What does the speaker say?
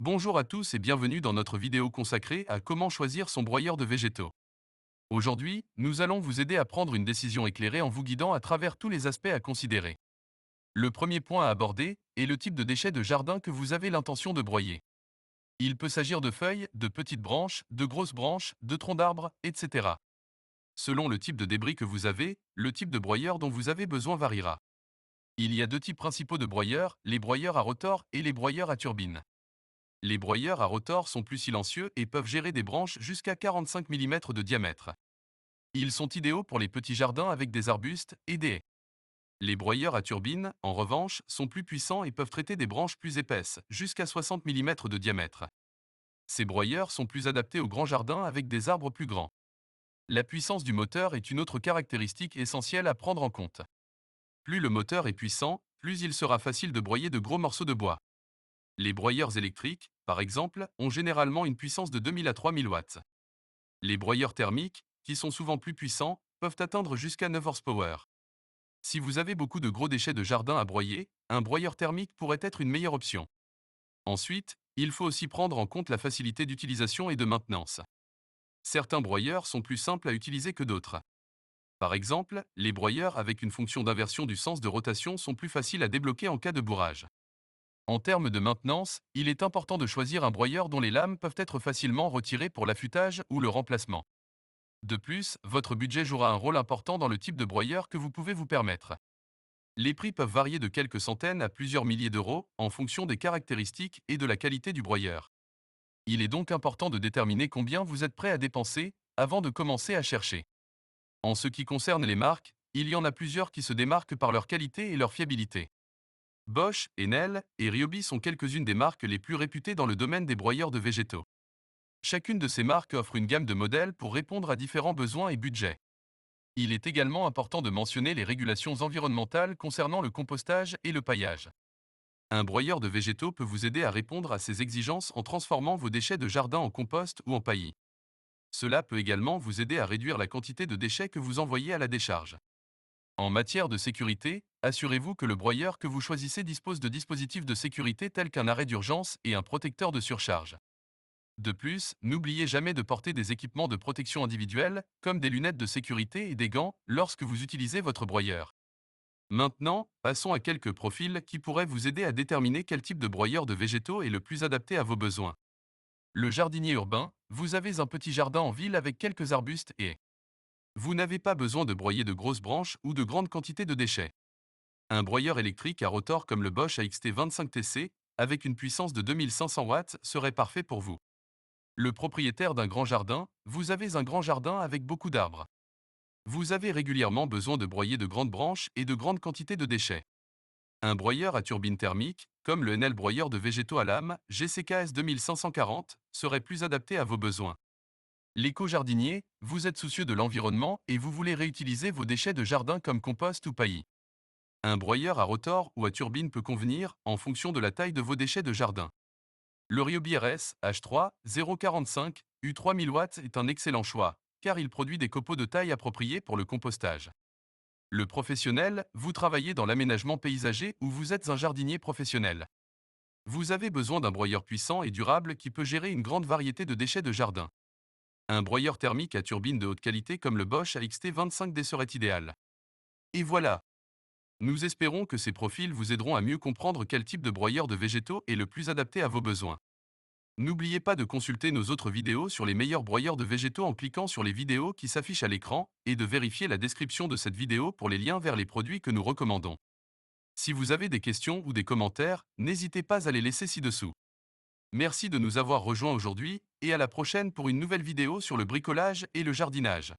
Bonjour à tous et bienvenue dans notre vidéo consacrée à comment choisir son broyeur de végétaux. Aujourd'hui, nous allons vous aider à prendre une décision éclairée en vous guidant à travers tous les aspects à considérer. Le premier point à aborder est le type de déchets de jardin que vous avez l'intention de broyer. Il peut s'agir de feuilles, de petites branches, de grosses branches, de troncs d'arbres, etc. Selon le type de débris que vous avez, le type de broyeur dont vous avez besoin variera. Il y a deux types principaux de broyeurs, les broyeurs à rotor et les broyeurs à turbine. Les broyeurs à rotor sont plus silencieux et peuvent gérer des branches jusqu'à 45 mm de diamètre. Ils sont idéaux pour les petits jardins avec des arbustes et des haies. Les broyeurs à turbine, en revanche, sont plus puissants et peuvent traiter des branches plus épaisses, jusqu'à 60 mm de diamètre. Ces broyeurs sont plus adaptés aux grands jardins avec des arbres plus grands. La puissance du moteur est une autre caractéristique essentielle à prendre en compte. Plus le moteur est puissant, plus il sera facile de broyer de gros morceaux de bois. Les broyeurs électriques, par exemple, ont généralement une puissance de 2000 à 3000 watts. Les broyeurs thermiques, qui sont souvent plus puissants, peuvent atteindre jusqu'à 9 horsepower. Si vous avez beaucoup de gros déchets de jardin à broyer, un broyeur thermique pourrait être une meilleure option. Ensuite, il faut aussi prendre en compte la facilité d'utilisation et de maintenance. Certains broyeurs sont plus simples à utiliser que d'autres. Par exemple, les broyeurs avec une fonction d'inversion du sens de rotation sont plus faciles à débloquer en cas de bourrage. En termes de maintenance, il est important de choisir un broyeur dont les lames peuvent être facilement retirées pour l'affûtage ou le remplacement. De plus, votre budget jouera un rôle important dans le type de broyeur que vous pouvez vous permettre. Les prix peuvent varier de quelques centaines à plusieurs milliers d'euros en fonction des caractéristiques et de la qualité du broyeur. Il est donc important de déterminer combien vous êtes prêt à dépenser avant de commencer à chercher. En ce qui concerne les marques, il y en a plusieurs qui se démarquent par leur qualité et leur fiabilité. Bosch, Enel et Ryobi sont quelques-unes des marques les plus réputées dans le domaine des broyeurs de végétaux. Chacune de ces marques offre une gamme de modèles pour répondre à différents besoins et budgets. Il est également important de mentionner les régulations environnementales concernant le compostage et le paillage. Un broyeur de végétaux peut vous aider à répondre à ces exigences en transformant vos déchets de jardin en compost ou en paillis. Cela peut également vous aider à réduire la quantité de déchets que vous envoyez à la décharge. En matière de sécurité, assurez-vous que le broyeur que vous choisissez dispose de dispositifs de sécurité tels qu'un arrêt d'urgence et un protecteur de surcharge. De plus, n'oubliez jamais de porter des équipements de protection individuelle, comme des lunettes de sécurité et des gants, lorsque vous utilisez votre broyeur. Maintenant, passons à quelques profils qui pourraient vous aider à déterminer quel type de broyeur de végétaux est le plus adapté à vos besoins. Le jardinier urbain, vous avez un petit jardin en ville avec quelques arbustes et haies. Vous n'avez pas besoin de broyer de grosses branches ou de grandes quantités de déchets. Un broyeur électrique à rotor comme le Bosch AXT25TC, avec une puissance de 2500 watts, serait parfait pour vous. Le propriétaire d'un grand jardin, vous avez un grand jardin avec beaucoup d'arbres. Vous avez régulièrement besoin de broyer de grandes branches et de grandes quantités de déchets. Un broyeur à turbine thermique, comme le Enel broyeur de végétaux à lame GCKS 2540, serait plus adapté à vos besoins. L'éco-jardinier, vous êtes soucieux de l'environnement et vous voulez réutiliser vos déchets de jardin comme compost ou paillis. Un broyeur à rotor ou à turbine peut convenir en fonction de la taille de vos déchets de jardin. Le Ryobi RS H3 045 U3000 watts est un excellent choix, car il produit des copeaux de taille appropriée pour le compostage. Le professionnel, vous travaillez dans l'aménagement paysager ou vous êtes un jardinier professionnel. Vous avez besoin d'un broyeur puissant et durable qui peut gérer une grande variété de déchets de jardin. Un broyeur thermique à turbine de haute qualité comme le Bosch AXT25D serait idéal. Et voilà. Nous espérons que ces profils vous aideront à mieux comprendre quel type de broyeur de végétaux est le plus adapté à vos besoins. N'oubliez pas de consulter nos autres vidéos sur les meilleurs broyeurs de végétaux en cliquant sur les vidéos qui s'affichent à l'écran et de vérifier la description de cette vidéo pour les liens vers les produits que nous recommandons. Si vous avez des questions ou des commentaires, n'hésitez pas à les laisser ci-dessous. Merci de nous avoir rejoints aujourd'hui et à la prochaine pour une nouvelle vidéo sur le bricolage et le jardinage.